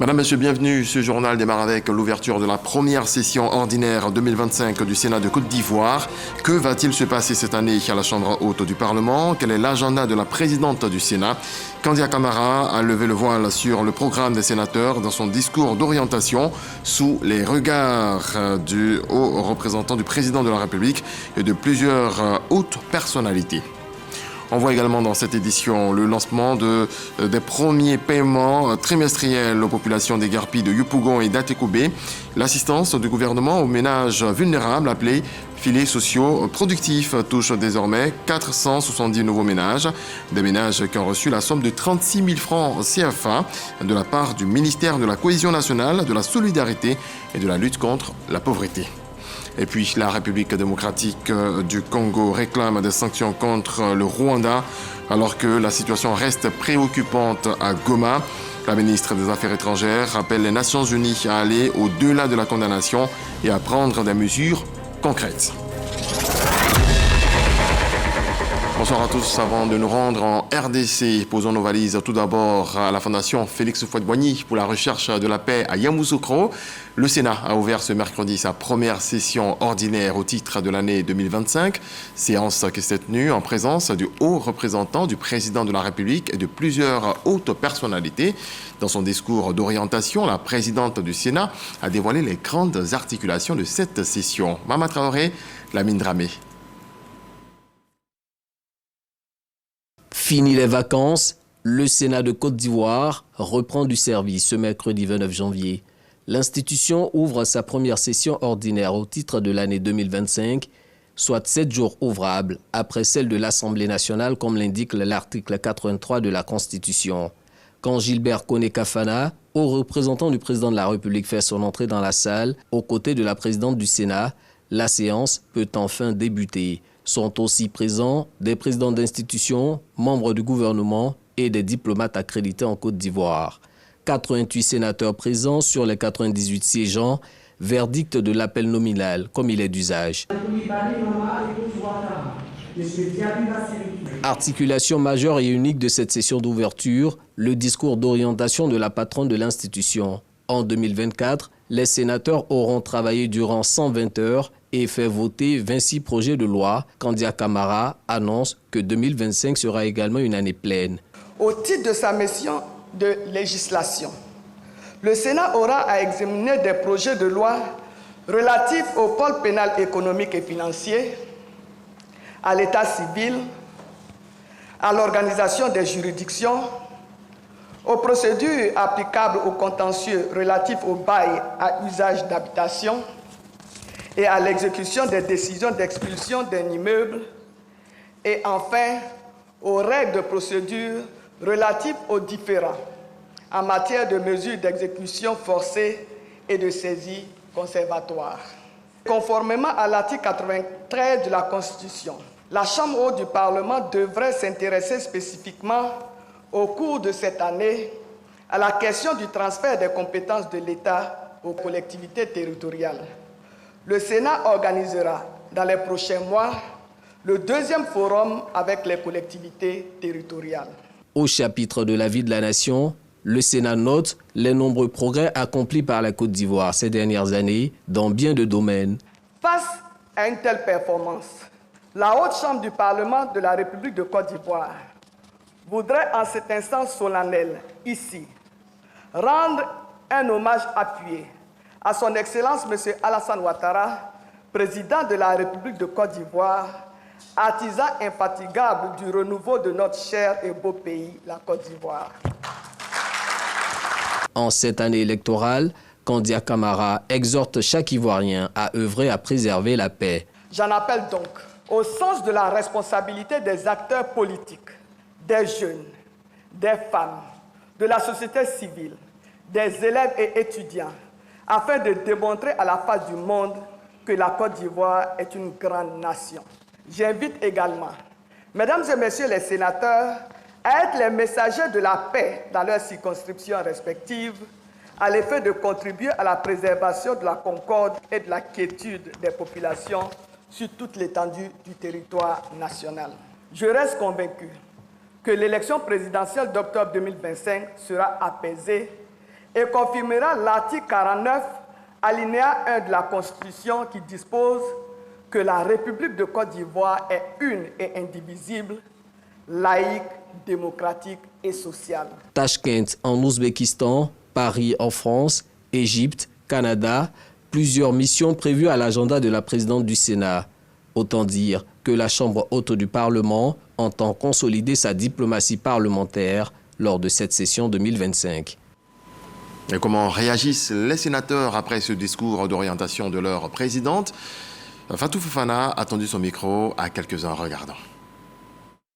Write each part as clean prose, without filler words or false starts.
Madame, Monsieur, bienvenue. Ce journal démarre avec l'ouverture de la première session ordinaire 2025 du Sénat de Côte d'Ivoire. Que va-t-il se passer cette année à la Chambre haute du Parlement? Quel est l'agenda de la présidente du Sénat? Kandia Camara a levé le voile sur le programme des sénateurs dans son discours d'orientation sous les regards du haut représentant du président de la République et de plusieurs hautes personnalités. On voit également dans cette édition le lancement des premiers paiements trimestriels aux populations des Garpis de Yopougon et d'Atekoubé, l'assistance du gouvernement aux ménages vulnérables appelés filets sociaux productifs touche désormais 470 nouveaux ménages, des ménages qui ont reçu la somme de 36 000 francs CFA de la part du ministère de la Cohésion nationale, de la Solidarité et de la lutte contre la pauvreté. Et puis la République démocratique du Congo réclame des sanctions contre le Rwanda alors que la situation reste préoccupante à Goma. La ministre des Affaires étrangères appelle les Nations Unies à aller au-delà de la condamnation et à prendre des mesures concrètes. Bonsoir à tous. Avant de nous rendre en RDC, posons nos valises tout d'abord à la Fondation Félix Houphouët-Boigny pour la recherche de la paix à Yamoussoukro. Le Sénat a ouvert ce mercredi sa première session ordinaire au titre de l'année 2025. Séance qui s'est tenue en présence du haut représentant du président de la République et de plusieurs hautes personnalités. Dans son discours d'orientation, la présidente du Sénat a dévoilé les grandes articulations de cette session. Mama Traoré, Lamine Dramé. Fini les vacances, le Sénat de Côte d'Ivoire reprend du service ce mercredi 29 janvier. L'institution ouvre sa première session ordinaire au titre de l'année 2025, soit 7 jours ouvrables après celle de l'Assemblée nationale comme l'indique l'article 83 de la Constitution. Quand Gilbert Koné-Kafana, haut représentant du président de la République, fait son entrée dans la salle aux côtés de la présidente du Sénat, la séance peut enfin débuter. Sont aussi présents des présidents d'institutions, membres du gouvernement et des diplomates accrédités en Côte d'Ivoire. 88 sénateurs présents sur les 98 siégeants, verdict de l'appel nominal, comme il est d'usage. Articulation majeure et unique de cette session d'ouverture, le discours d'orientation de la patronne de l'institution. En 2024, les sénateurs auront travaillé durant 120 heures et fait voter 26 projets de loi. Kandia Camara annonce que 2025 sera également une année pleine. Au titre de sa mission de législation, le Sénat aura à examiner des projets de loi relatifs au pôle pénal économique et financier, à l'état civil, à l'organisation des juridictions, aux procédures applicables aux contentieux relatifs au bail à usage d'habitation et à l'exécution des décisions d'expulsion d'un immeuble, et enfin aux règles de procédure relatives aux différends en matière de mesures d'exécution forcée et de saisie conservatoire. Conformément à l'article 93 de la Constitution, la Chambre haute du Parlement devrait s'intéresser spécifiquement au cours de cette année à la question du transfert des compétences de l'État aux collectivités territoriales. Le Sénat organisera dans les prochains mois le deuxième forum avec les collectivités territoriales. Au chapitre de la vie de la nation, le Sénat note les nombreux progrès accomplis par la Côte d'Ivoire ces dernières années dans bien de domaines. Face à une telle performance, la Haute Chambre du Parlement de la République de Côte d'Ivoire voudrait en cet instant solennel, ici, rendre un hommage appuyé à son Excellence M. Alassane Ouattara, président de la République de Côte d'Ivoire, artisan infatigable du renouveau de notre cher et beau pays, la Côte d'Ivoire. En cette année électorale, Kandia Camara exhorte chaque Ivoirien à œuvrer à préserver la paix. J'en appelle donc au sens de la responsabilité des acteurs politiques, des jeunes, des femmes, de la société civile, des élèves et étudiants, afin de démontrer à la face du monde que la Côte d'Ivoire est une grande nation. J'invite également, mesdames et messieurs les sénateurs, à être les messagers de la paix dans leurs circonscriptions respectives, à l'effet de contribuer à la préservation de la concorde et de la quiétude des populations sur toute l'étendue du territoire national. Je reste convaincu que l'élection présidentielle d'octobre 2025 sera apaisée et confirmera l'article 49, alinéa 1 de la Constitution qui dispose que la République de Côte d'Ivoire est une et indivisible, laïque, démocratique et sociale. Tachkent en Ouzbékistan, Paris en France, Égypte, Canada, plusieurs missions prévues à l'agenda de la présidente du Sénat. Autant dire que la Chambre haute du Parlement entend consolider sa diplomatie parlementaire lors de cette session 2025. Et comment réagissent les sénateurs après ce discours d'orientation de leur présidente? Fatou Fofana a tendu son micro à quelques-uns regardants.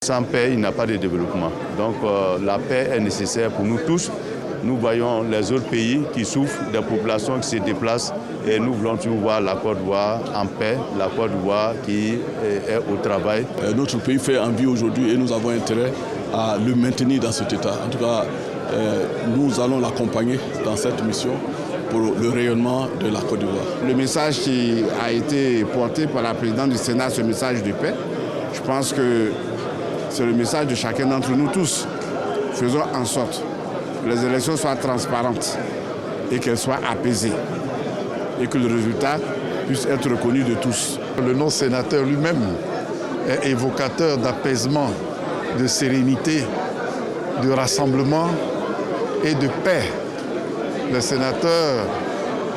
Sans paix, il n'y a pas de développement. Donc la paix est nécessaire pour nous tous. Nous voyons les autres pays qui souffrent, des populations qui se déplacent et nous voulons toujours voir la Côte d'Ivoire en paix, la Côte d'Ivoire qui est au travail. Notre pays fait envie aujourd'hui et nous avons intérêt à le maintenir dans cet état. En tout cas, nous allons l'accompagner dans cette mission pour le rayonnement de la Côte d'Ivoire. Le message qui a été porté par la présidente du Sénat, ce message de paix, je pense que c'est le message de chacun d'entre nous tous. Faisons en sorte que les élections soient transparentes et qu'elles soient apaisées et que le résultat puisse être reconnu de tous. Le non-sénateur lui-même est évocateur d'apaisement, de sérénité, de rassemblement et de paix. Le sénateur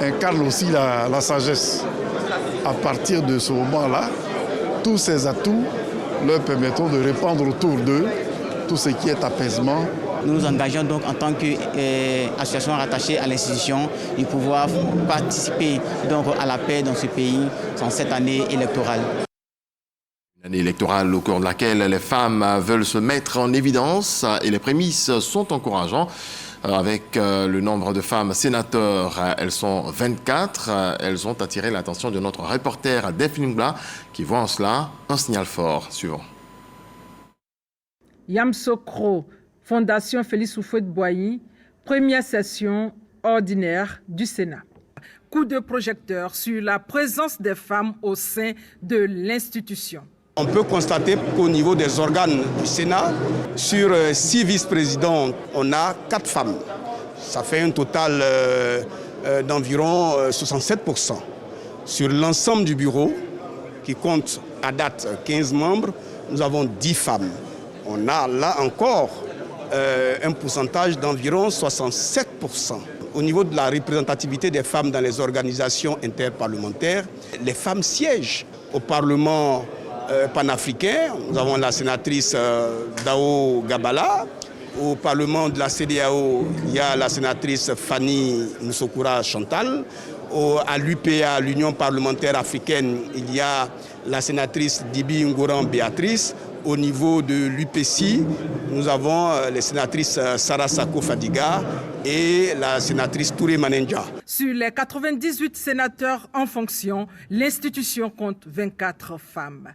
incarne aussi la sagesse. À partir de ce moment-là, tous ces atouts leur permettront de répandre autour d'eux tout ce qui est apaisement. Nous nous engageons donc en tant qu'association rattachée à l'institution de pouvoir participer donc à la paix dans ce pays dans cette année électorale. Une année électorale au cours de laquelle les femmes veulent se mettre en évidence et les prémices sont encourageantes. Avec le nombre de femmes sénateurs, elles sont 24. Elles ont attiré l'attention de notre reporter Delphine Ngla qui voit en cela un signal fort. Suivant. Yamsokro, Fondation Félix Houphouët-Boigny, première session ordinaire du Sénat. Coup de projecteur sur la présence des femmes au sein de l'institution. On peut constater qu'au niveau des organes du Sénat, sur 6 vice-présidents, on a 4 femmes. Ça fait un total d'environ 67%. Sur l'ensemble du bureau, qui compte à date 15 membres, nous avons 10 femmes. On a là encore un pourcentage d'environ 67%. Au niveau de la représentativité des femmes dans les organisations interparlementaires, les femmes siègent au Parlement panafricain. Nous avons la sénatrice Dao Gabala. Au Parlement de la CEDEAO, il y a la sénatrice Fanny Moussokura Chantal. À l'UPA, l'Union parlementaire africaine, il y a la sénatrice Dibi Ngoran Béatrice. Au niveau de l'UPC, nous avons les sénatrices Sarah Sako Fadiga et la sénatrice Touré Manenja. Sur les 98 sénateurs en fonction, l'institution compte 24 femmes.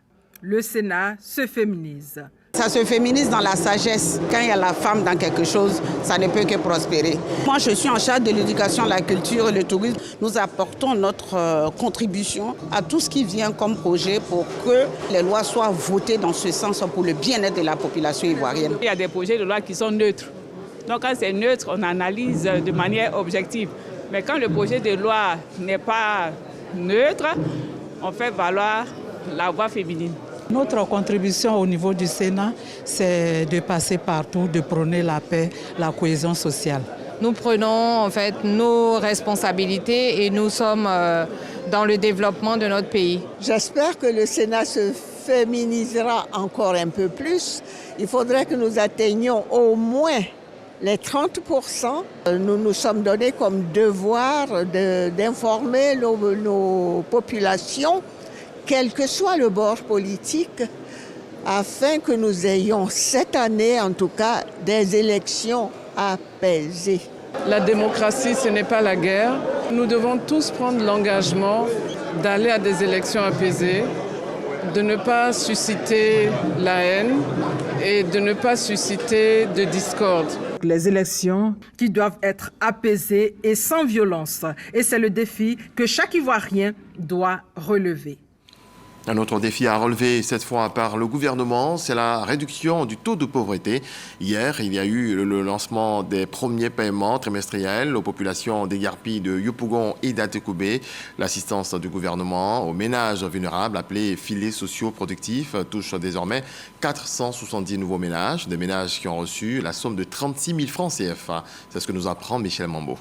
Le Sénat se féminise. Ça se féminise dans la sagesse. Quand il y a la femme dans quelque chose, ça ne peut que prospérer. Moi, je suis en charge de l'éducation, la culture et le tourisme. Nous apportons notre contribution à tout ce qui vient comme projet pour que les lois soient votées dans ce sens pour le bien-être de la population ivoirienne. Il y a des projets de loi qui sont neutres. Donc quand c'est neutre, on analyse de manière objective. Mais quand le projet de loi n'est pas neutre, on fait valoir la voix féminine. Notre contribution au niveau du Sénat, c'est de passer partout, de prôner la paix, la cohésion sociale. Nous prenons en fait nos responsabilités et nous sommes dans le développement de notre pays. J'espère que le Sénat se féminisera encore un peu plus. Il faudrait que nous atteignions au moins les 30%. Nous nous sommes donnés comme devoir d'informer nos populations, quel que soit le bord politique, afin que nous ayons cette année, en tout cas, des élections apaisées. La démocratie, ce n'est pas la guerre. Nous devons tous prendre l'engagement d'aller à des élections apaisées, de ne pas susciter la haine et de ne pas susciter de discorde. Les élections qui doivent être apaisées et sans violence. Et c'est le défi que chaque Ivoirien doit relever. Un autre défi à relever cette fois par le gouvernement, c'est la réduction du taux de pauvreté. Hier, il y a eu le lancement des premiers paiements trimestriels aux populations déguerpies de Yopougon et d'Atekoubé. L'assistance du gouvernement aux ménages vulnérables, appelés filets sociaux productifs, touche désormais 470 nouveaux ménages, des ménages qui ont reçu la somme de 36 000 francs CFA. C'est ce que nous apprend Michel Mambo.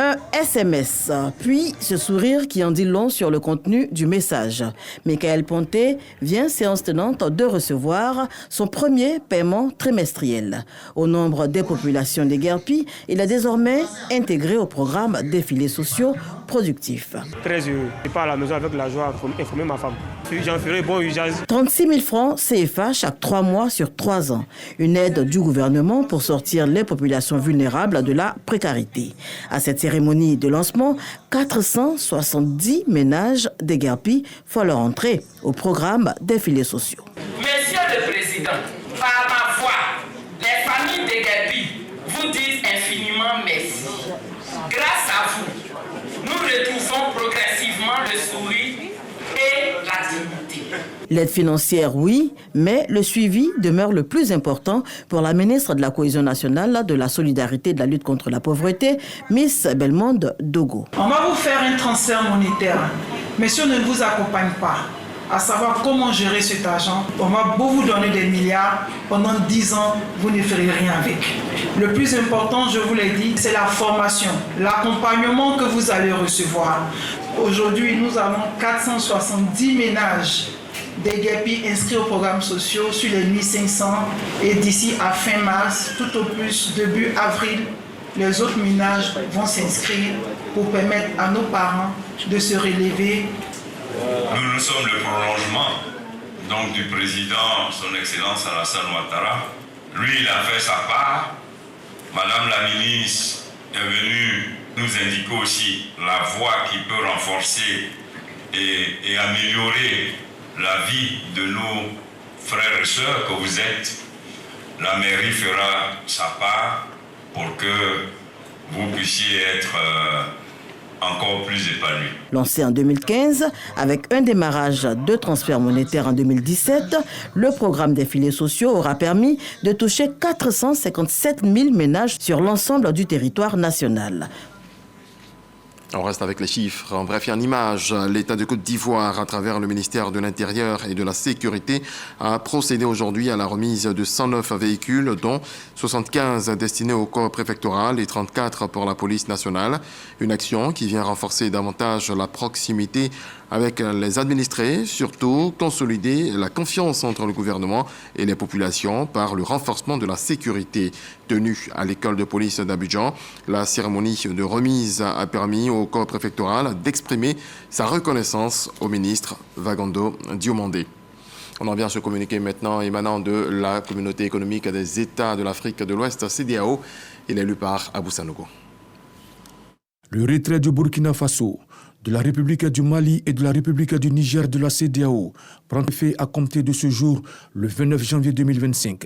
Un SMS, puis ce sourire qui en dit long sur le contenu du message. Michael Ponté vient, séance tenante, de recevoir son premier paiement trimestriel. Au nombre des populations déguerpies, il est désormais intégré au programme des filets sociaux productifs. Très heureux. Je pars à la maison avec la joie pour informer ma femme. J'en ferai bon usage. 36 000 francs CFA chaque 3 mois sur 3 ans. Une aide du gouvernement pour sortir les populations vulnérables de la précarité. À cette cérémonie de lancement, 470 ménages déguerpis font leur entrée au programme des filets sociaux. Monsieur le Président, par ma voix, les familles déguerpies vous disent infiniment merci. Grâce à vous, nous retrouvons progressivement le sourire et la dignité. L'aide financière, oui, mais le suivi demeure le plus important pour la ministre de la Cohésion nationale, de la solidarité et de la lutte contre la pauvreté, Miss Belmonde Dogo. On va vous faire un transfert monétaire, mais si on ne vous accompagne pas, à savoir comment gérer cet argent, on va beau vous donner des milliards, pendant 10 ans, vous ne ferez rien avec. Le plus important, je vous l'ai dit, c'est la formation, l'accompagnement que vous allez recevoir. Aujourd'hui, nous avons 470 ménages déguerpis inscrits aux programmes sociaux sur les 1500 et d'ici à fin mars, tout au plus début avril, les autres ménages vont s'inscrire pour permettre à nos parents de se relever. Nous sommes le prolongement donc, du président, son Excellence Alassane Ouattara. Lui, il a fait sa part. Madame la ministre est venue nous indiquer aussi la voie qui peut renforcer et améliorer la vie de nos frères et sœurs que vous êtes. La mairie fera sa part pour que vous puissiez être encore plus épanoui. Lancé en 2015, avec un démarrage de transfert monétaire en 2017, le programme des filets sociaux aura permis de toucher 457 000 ménages sur l'ensemble du territoire national. On reste avec les chiffres. En bref, et en image, l'État de Côte d'Ivoire, à travers le ministère de l'Intérieur et de la Sécurité, a procédé aujourd'hui à la remise de 109 véhicules, dont 75 destinés au corps préfectoral et 34 pour la police nationale. Une action qui vient renforcer davantage la proximité avec les administrés, surtout consolider la confiance entre le gouvernement et les populations par le renforcement de la sécurité. Tenue à l'école de police d'Abidjan, la cérémonie de remise a permis au corps préfectoral d'exprimer sa reconnaissance au ministre Vagando Diomandé. On en vient à ce communiqué maintenant émanant de la communauté économique des États de l'Afrique de l'Ouest, CEDEAO. Il est lu par Abou Sanogo. Le retrait du Burkina Faso, de la République du Mali et de la République du Niger de la CEDEAO prend effet à compter de ce jour, le 29 janvier 2025.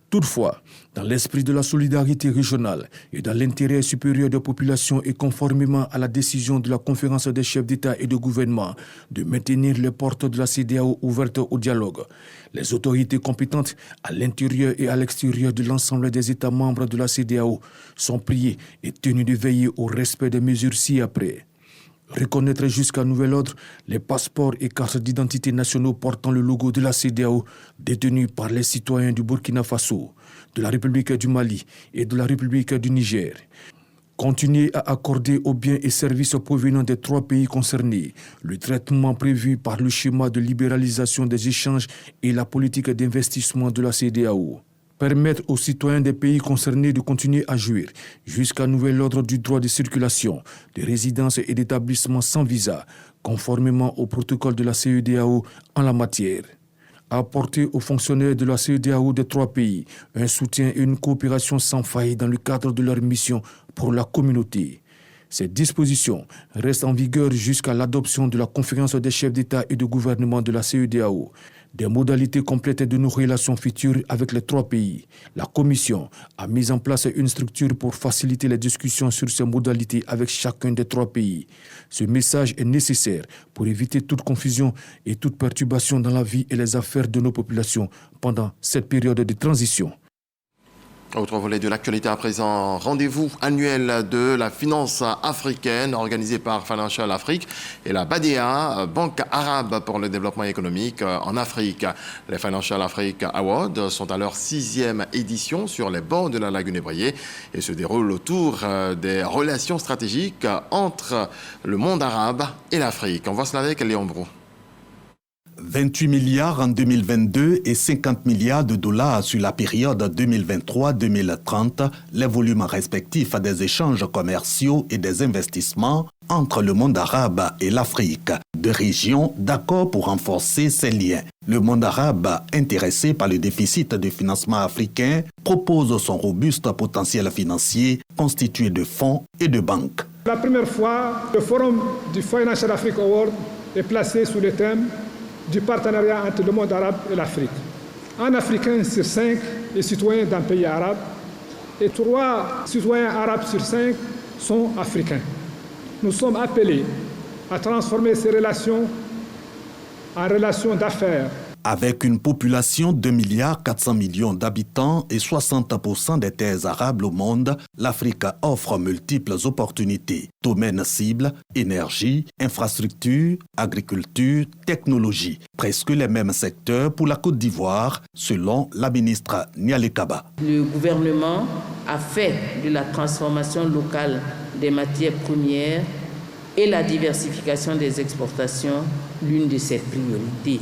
Toutefois, dans l'esprit de la solidarité régionale et dans l'intérêt supérieur des populations et conformément à la décision de la conférence des chefs d'État et de gouvernement de maintenir les portes de la CEDEAO ouvertes au dialogue, les autorités compétentes à l'intérieur et à l'extérieur de l'ensemble des États membres de la CEDEAO sont priées et tenues de veiller au respect des mesures ci-après. Reconnaître jusqu'à nouvel ordre les passeports et cartes d'identité nationaux portant le logo de la CEDEAO détenus par les citoyens du Burkina Faso, de la République du Mali et de la République du Niger. Continuer à accorder aux biens et services provenant des 3 pays concernés le traitement prévu par le schéma de libéralisation des échanges et la politique d'investissement de la CEDEAO. Permettre aux citoyens des pays concernés de continuer à jouir jusqu'à nouvel ordre du droit de circulation, de résidence et d'établissement sans visa, conformément au protocole de la CEDEAO en la matière. Apporter aux fonctionnaires de la CEDEAO des 3 pays un soutien et une coopération sans faille dans le cadre de leur mission pour la communauté. Cette disposition reste en vigueur jusqu'à l'adoption de la conférence des chefs d'État et de gouvernement de la CEDEAO des modalités complètes de nos relations futures avec les 3 pays. La Commission a mis en place une structure pour faciliter les discussions sur ces modalités avec chacun des 3 pays. Ce message est nécessaire pour éviter toute confusion et toute perturbation dans la vie et les affaires de nos populations pendant cette période de transition. Autre volet de l'actualité à présent, rendez-vous annuel de la finance africaine organisé par Financial Afrique et la BADEA, Banque arabe pour le développement économique en Afrique. Les Financial Afrique Awards sont à leur 6e édition sur les bords de la lagune Ébrié et se déroulent autour des relations stratégiques entre le monde arabe et l'Afrique. On voit cela avec Léon Brou. 28 milliards en 2022 et 50 milliards de dollars sur la période 2023-2030, les volumes respectifs des échanges commerciaux et des investissements entre le monde arabe et l'Afrique. 2 régions d'accord pour renforcer ces liens. Le monde arabe, intéressé par le déficit de financement africain, propose son robuste potentiel financier constitué de fonds et de banques. La première fois, le forum du Financial Afrique Award est placé sous le thème du partenariat entre le monde arabe et l'Afrique. Un Africain sur 5 est citoyen d'un pays arabe et 3 citoyens arabes sur 5 sont africains. Nous sommes appelés à transformer ces relations en relations d'affaires. Avec une population de 2,4 milliards d'habitants et 60% des terres arables au monde, l'Afrique offre multiples opportunités. Domaines cibles, énergie, infrastructure, agriculture, technologie. Presque les mêmes secteurs pour la Côte d'Ivoire, selon la ministre Nialé Kaba. Le gouvernement a fait de la transformation locale des matières premières et la diversification des exportations l'une de ses priorités.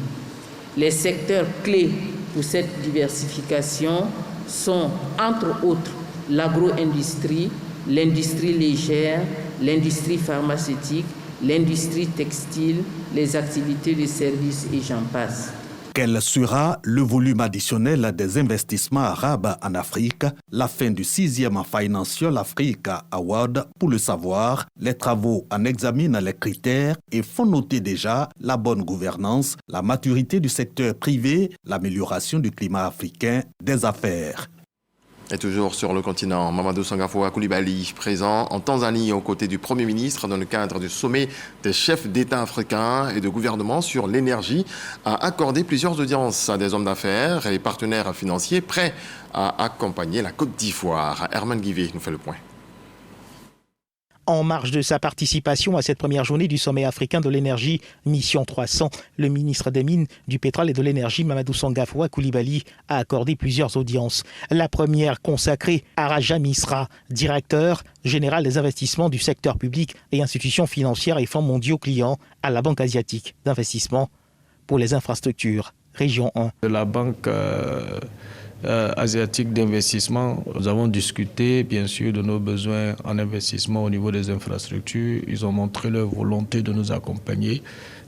Les secteurs clés pour cette diversification sont, entre autres, l'agro-industrie, l'industrie légère, l'industrie pharmaceutique, l'industrie textile, les activités de services et j'en passe. Quel sera le volume additionnel des investissements arabes en Afrique? La fin du 6e Financial Africa Award, pour le savoir, les travaux en examinent les critères et font noter déjà la bonne gouvernance, la maturité du secteur privé, l'amélioration du climat africain des affaires. Et toujours sur le continent, Mamadou Sangafoua Coulibaly, présent en Tanzanie aux côtés du Premier ministre dans le cadre du sommet des chefs d'État africains et de gouvernement sur l'énergie, a accordé plusieurs audiences à des hommes d'affaires et partenaires financiers prêts à accompagner la Côte d'Ivoire. Herman Guivet nous fait le point. En marge de sa participation à cette première journée du sommet africain de l'énergie, Mission 300, le ministre des Mines, du Pétrole et de l'Énergie, Mamadou Sangafoua Coulibaly, a accordé plusieurs audiences. La première consacrée à Raja Misra, directeur général des investissements du secteur public et institutions financières et fonds mondiaux clients à la Banque asiatique d'investissement pour les infrastructures, région 1. De la Banque asiatique d'investissement. Nous avons discuté bien sûr de nos besoins en investissement au niveau des infrastructures. Ils ont montré leur volonté de nous accompagner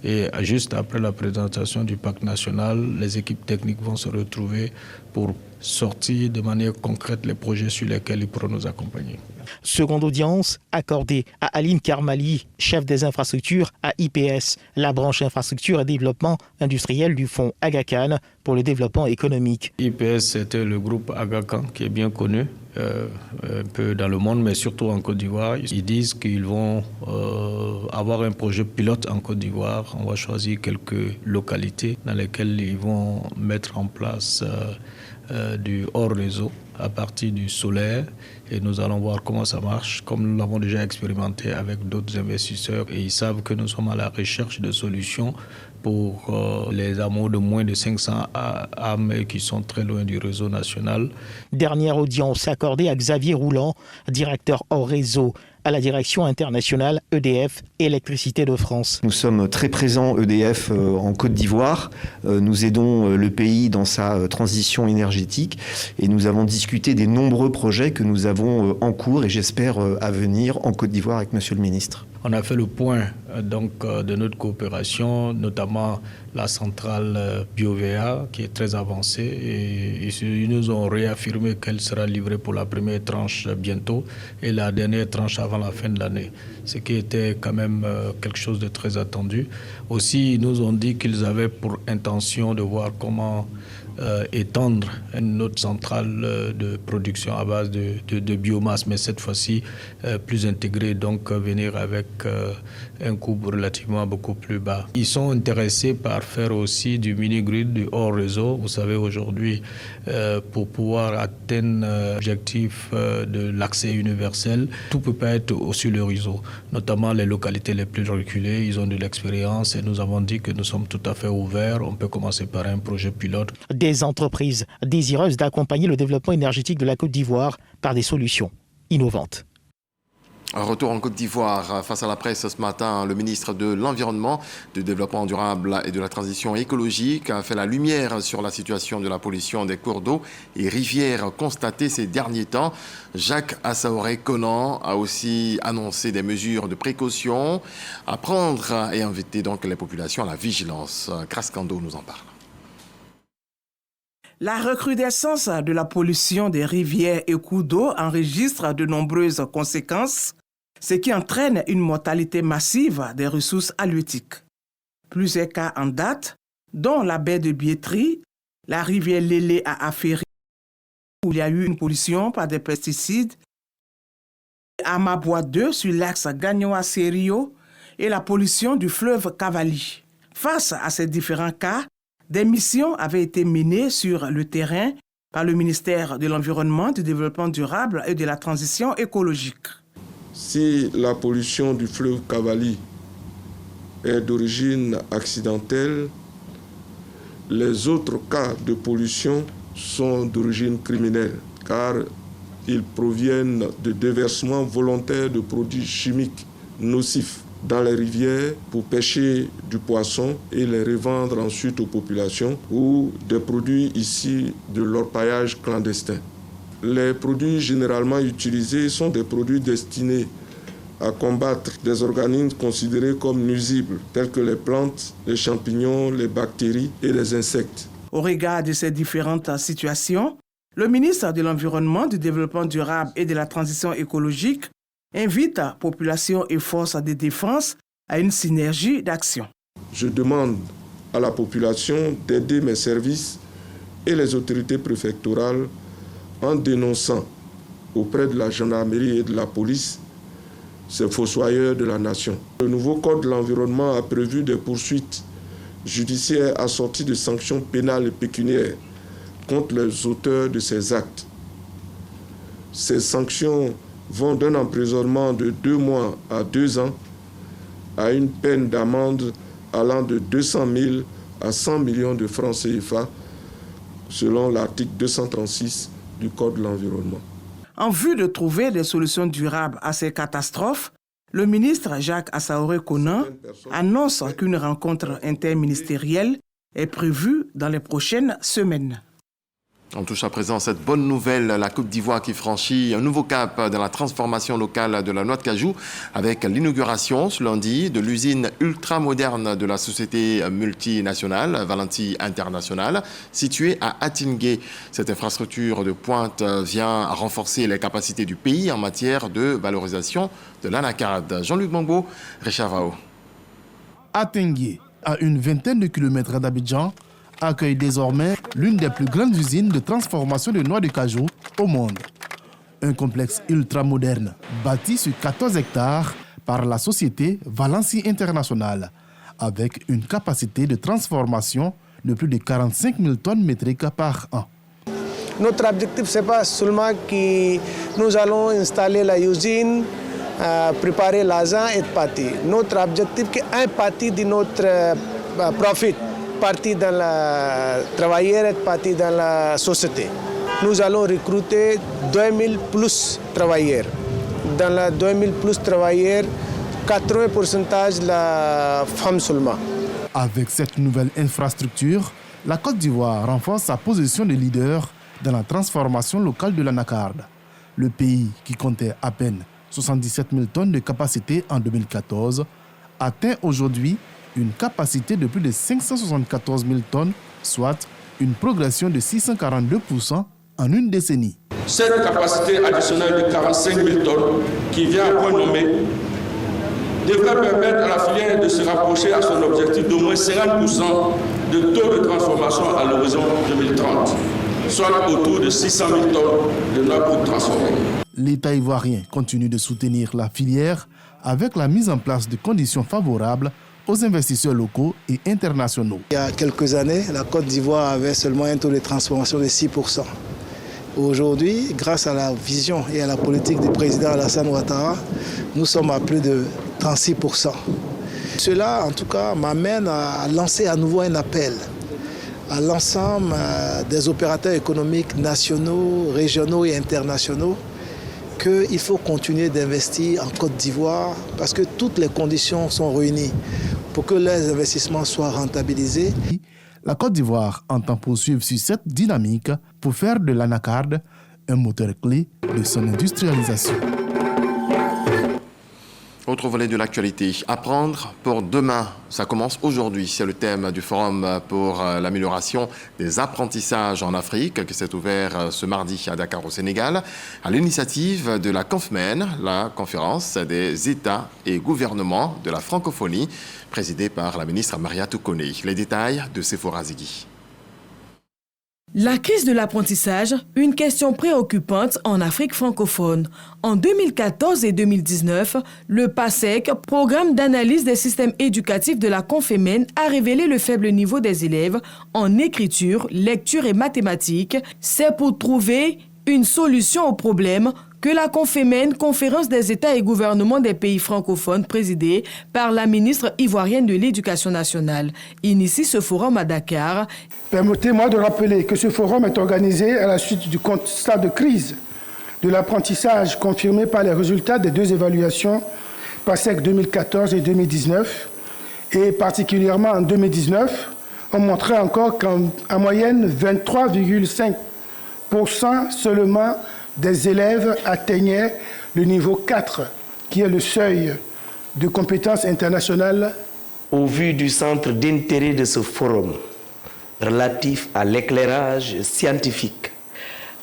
et juste après la présentation du pacte national, les équipes techniques vont se retrouver pour sortir de manière concrète les projets sur lesquels ils pourront nous accompagner. Seconde audience accordée à Aline Karmali, chef des infrastructures à IPS, la branche infrastructure et développement industriel du fonds Aga Khan pour le développement économique. IPS, c'était le groupe Aga Khan qui est bien connu un peu dans le monde, mais surtout en Côte d'Ivoire. Ils disent qu'ils vont avoir un projet pilote en Côte d'Ivoire. On va choisir quelques localités dans lesquelles ils vont mettre en place du hors-réseau à partir du solaire et nous allons voir comment ça marche, comme nous l'avons déjà expérimenté avec d'autres investisseurs et ils savent que nous sommes à la recherche de solutions pour les hameaux de moins de 500 âmes qui sont très loin du réseau national. Dernière audience accordée à Xavier Roulant, directeur hors réseau à la direction internationale EDF, Électricité de France. Nous sommes très présents EDF en Côte d'Ivoire. Nous aidons le pays dans sa transition énergétique et nous avons discuté des nombreux projets que nous avons en cours et j'espère à venir en Côte d'Ivoire avec Monsieur le ministre. On a fait le point de notre coopération, notamment la centrale BioVA qui est très avancée et ils nous ont réaffirmé qu'elle sera livrée pour la première tranche bientôt et la dernière tranche avant la fin de l'année, ce qui était quand même quelque chose de très attendu. Aussi, ils nous ont dit qu'ils avaient pour intention de voir comment étendre une autre centrale de production à base de biomasse, mais cette fois-ci plus intégrée, donc venir avec un coût relativement beaucoup plus bas. Ils sont intéressés par faire aussi du mini-grid, du hors-réseau. Vous savez, aujourd'hui, pour pouvoir atteindre l'objectif de l'accès universel, tout ne peut pas être sur le réseau, notamment les localités les plus reculées. Ils ont de l'expérience et nous avons dit que nous sommes tout à fait ouverts. On peut commencer par un projet pilote. Des entreprises désireuses d'accompagner le développement énergétique de la Côte d'Ivoire par des solutions innovantes. Un retour en Côte d'Ivoire face à la presse ce matin. Le ministre de l'Environnement, du Développement durable et de la Transition écologique a fait la lumière sur la situation de la pollution des cours d'eau et rivières constatée ces derniers temps. Jacques Assaoré-Conan a aussi annoncé des mesures de précaution à prendre et invité donc les populations à la vigilance. Krascando nous en parle. La recrudescence de la pollution des rivières et cours d'eau enregistre de nombreuses conséquences, ce qui entraîne une mortalité massive des ressources halieutiques. Plusieurs cas en date, dont la baie de Biétry, la rivière Lélé à Aféry, où il y a eu une pollution par des pesticides, à Mabois 2 sur l'axe Gagnoa-Serio et la pollution du fleuve Cavali. Face à ces différents cas, des missions avaient été menées sur le terrain par le ministère de l'Environnement, du Développement durable et de la Transition écologique. Si la pollution du fleuve Cavali est d'origine accidentelle, les autres cas de pollution sont d'origine criminelle, car ils proviennent de déversements volontaires de produits chimiques nocifs dans les rivières pour pêcher du poisson et les revendre ensuite aux populations, ou des produits issus de l'orpaillage clandestin. Les produits généralement utilisés sont des produits destinés à combattre des organismes considérés comme nuisibles, tels que les plantes, les champignons, les bactéries et les insectes. Au regard de ces différentes situations, le ministre de l'Environnement, du Développement durable et de la Transition écologique invite population et forces de défense à une synergie d'action. Je demande à la population d'aider mes services et les autorités préfectorales en dénonçant auprès de la gendarmerie et de la police ces fossoyeurs de la nation. Le nouveau code de l'environnement a prévu des poursuites judiciaires assorties de sanctions pénales et pécuniaires contre les auteurs de ces actes. Ces sanctions vont d'un emprisonnement de 2 mois à 2 ans à une peine d'amende allant de 200 000 à 100 millions de francs CFA, selon l'article 236 du Code de l'environnement. En vue de trouver des solutions durables à ces catastrophes, le ministre Jacques Assaoré-Conan annonce qu'une rencontre interministérielle est prévue dans les prochaines semaines. On touche à présent cette bonne nouvelle, la Côte d'Ivoire qui franchit un nouveau cap dans la transformation locale de la noix de cajou avec l'inauguration ce lundi de l'usine ultramoderne de la société multinationale Valenti International située à Atingué. Cette infrastructure de pointe vient renforcer les capacités du pays en matière de valorisation de l'anacarde. Jean-Luc Mambo, Richard Vao. Atingué, à une vingtaine de kilomètres d'Abidjan, accueille désormais l'une des plus grandes usines de transformation de noix de cajou au monde. Un complexe ultramoderne bâti sur 14 hectares par la société Valenti International, avec une capacité de transformation de plus de 45 000 tonnes métriques par an. Notre objectif, ce n'est pas seulement que nous allons installer la usine, préparer l'argent et partir. Notre objectif, c'est qu'un partie de notre profit partie dans la travailleurs et partie dans la société. Nous allons recruter 2000 plus travailleurs. Dans les 2000 plus travailleurs, 80% la femme seulement. Avec cette nouvelle infrastructure, la Côte d'Ivoire renforce sa position de leader dans la transformation locale de l'anacarde. Le pays, qui comptait à peine 77 000 tonnes de capacité en 2014, atteint aujourd'hui une capacité de plus de 574 000 tonnes, soit une progression de 642% en une décennie. Cette capacité additionnelle de 45 000 tonnes qui vient à point nommé devrait permettre à la filière de se rapprocher à son objectif d'au moins 50% de taux de transformation à l'horizon 2030, soit autour de 600 000 tonnes de noix pour transformer. L'État ivoirien continue de soutenir la filière avec la mise en place de conditions favorables aux investisseurs locaux et internationaux. Il y a quelques années, la Côte d'Ivoire avait seulement un taux de transformation de 6%. Aujourd'hui, grâce à la vision et à la politique du président Alassane Ouattara, nous sommes à plus de 36%. Cela, en tout cas, m'amène à lancer à nouveau un appel à l'ensemble des opérateurs économiques nationaux, régionaux et internationaux qu'il faut continuer d'investir en Côte d'Ivoire parce que toutes les conditions sont réunies pour que les investissements soient rentabilisés. La Côte d'Ivoire entend poursuivre sur cette dynamique pour faire de l'anacarde un moteur clé de son industrialisation. Autre volet de l'actualité, apprendre pour demain. Ça commence aujourd'hui. C'est le thème du Forum pour l'amélioration des apprentissages en Afrique qui s'est ouvert ce mardi à Dakar au Sénégal à l'initiative de la CONFMEN, la conférence des États et gouvernements de la francophonie, présidée par la ministre Mariatou Koné. Les détails de Sephora Zigui. La crise de l'apprentissage, une question préoccupante en Afrique francophone. En 2014 et 2019, le PASEC, programme d'analyse des systèmes éducatifs de la CONFMEN, a révélé le faible niveau des élèves en écriture, lecture et mathématiques. C'est pour trouver une solution au problème que la CONFMEN, conférence des États et gouvernements des pays francophones, présidée par la ministre ivoirienne de l'Éducation nationale, initie ce forum à Dakar. Permettez-moi de rappeler que ce forum est organisé à la suite du constat de crise de l'apprentissage confirmé par les résultats des deux évaluations PASEC 2014 et 2019, et particulièrement en 2019, on montrait encore qu'en moyenne 23,5% seulement des élèves atteignaient le niveau 4, qui est le seuil de compétences internationales. Au vu du centre d'intérêt de ce forum relatif à l'éclairage scientifique,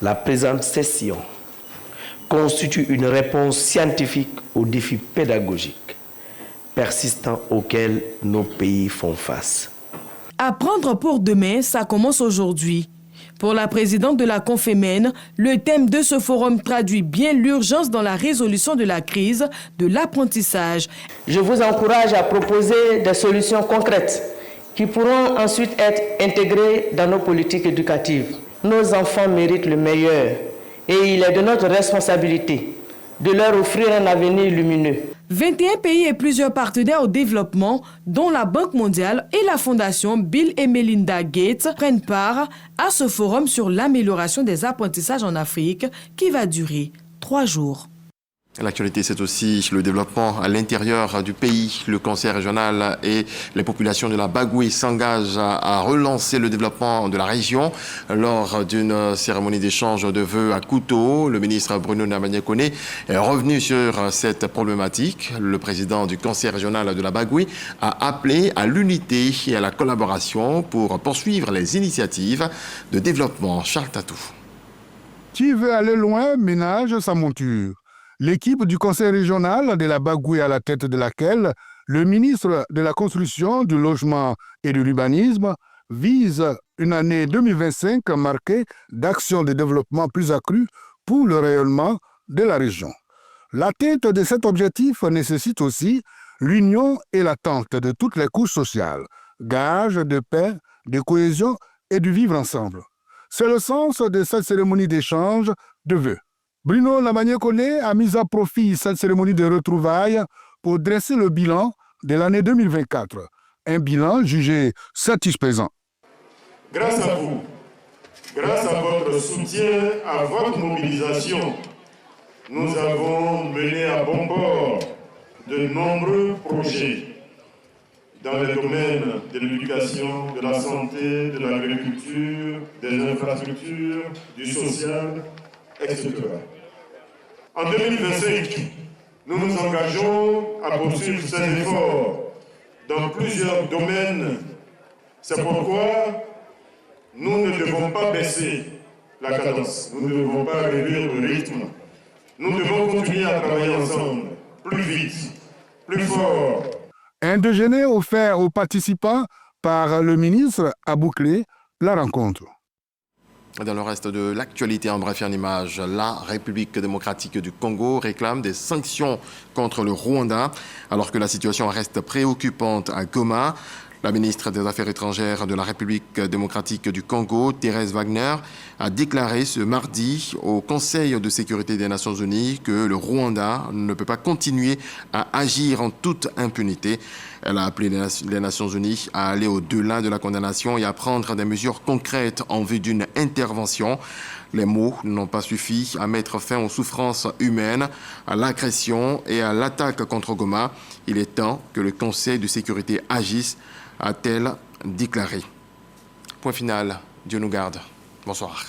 la présente session constitue une réponse scientifique aux défis pédagogiques persistants auxquels nos pays font face. Apprendre pour demain, ça commence aujourd'hui. Pour la présidente de la CONFMEN, le thème de ce forum traduit bien l'urgence dans la résolution de la crise de l'apprentissage. Je vous encourage à proposer des solutions concrètes qui pourront ensuite être intégrées dans nos politiques éducatives. Nos enfants méritent le meilleur et il est de notre responsabilité de leur offrir un avenir lumineux. 21 pays et plusieurs partenaires au développement, dont la Banque mondiale et la Fondation Bill et Melinda Gates, prennent part à ce forum sur l'amélioration des apprentissages en Afrique qui va durer 3 jours. L'actualité, c'est aussi le développement à l'intérieur du pays. Le conseil régional et les populations de la Bagoué s'engagent à relancer le développement de la région. Lors d'une cérémonie d'échange de vœux à Kouto, le ministre Bruno Nnamani Koné est revenu sur cette problématique. Le président du conseil régional de la Bagoué a appelé à l'unité et à la collaboration pour poursuivre les initiatives de développement. Charles Tatou. Qui veut aller loin ménage sa monture. L'équipe du conseil régional de la Bagoué, à la tête de laquelle le ministre de la Construction, du Logement et de l'Urbanisme vise une année 2025 marquée d'actions de développement plus accrues pour le rayonnement de la région. L'atteinte de cet objectif nécessite aussi l'union et l'attente de toutes les couches sociales, gage de paix, de cohésion et du vivre ensemble. C'est le sens de cette cérémonie d'échange de vœux. Bruno Nnamani Koné a mis à profit cette cérémonie de retrouvailles pour dresser le bilan de l'année 2024. Un bilan jugé satisfaisant. Grâce à vous, grâce à votre soutien, à votre mobilisation, nous avons mené à bon port de nombreux projets dans les domaines de l'éducation, de la santé, de l'agriculture, des infrastructures, du social, etc. En 2025, nous nous engageons à poursuivre ces efforts dans plusieurs domaines. C'est pourquoi nous ne devons pas baisser la cadence, nous ne devons pas réduire le rythme. Nous devons continuer à travailler ensemble, plus vite, plus fort. Un déjeuner offert aux participants par le ministre a bouclé la rencontre. Dans le reste de l'actualité, en bref et en image, la République démocratique du Congo réclame des sanctions contre le Rwanda, alors que la situation reste préoccupante à Goma. La ministre des Affaires étrangères de la République démocratique du Congo, Thérèse Wagner, a déclaré ce mardi au Conseil de sécurité des Nations Unies que le Rwanda ne peut pas continuer à agir en toute impunité. Elle a appelé les Nations Unies à aller au-delà de la condamnation et à prendre des mesures concrètes en vue d'une intervention. Les mots n'ont pas suffi à mettre fin aux souffrances humaines, à l'agression et à l'attaque contre Goma. Il est temps que le Conseil de sécurité agisse, a-t-elle déclaré. Point final. Dieu nous garde. Bonsoir.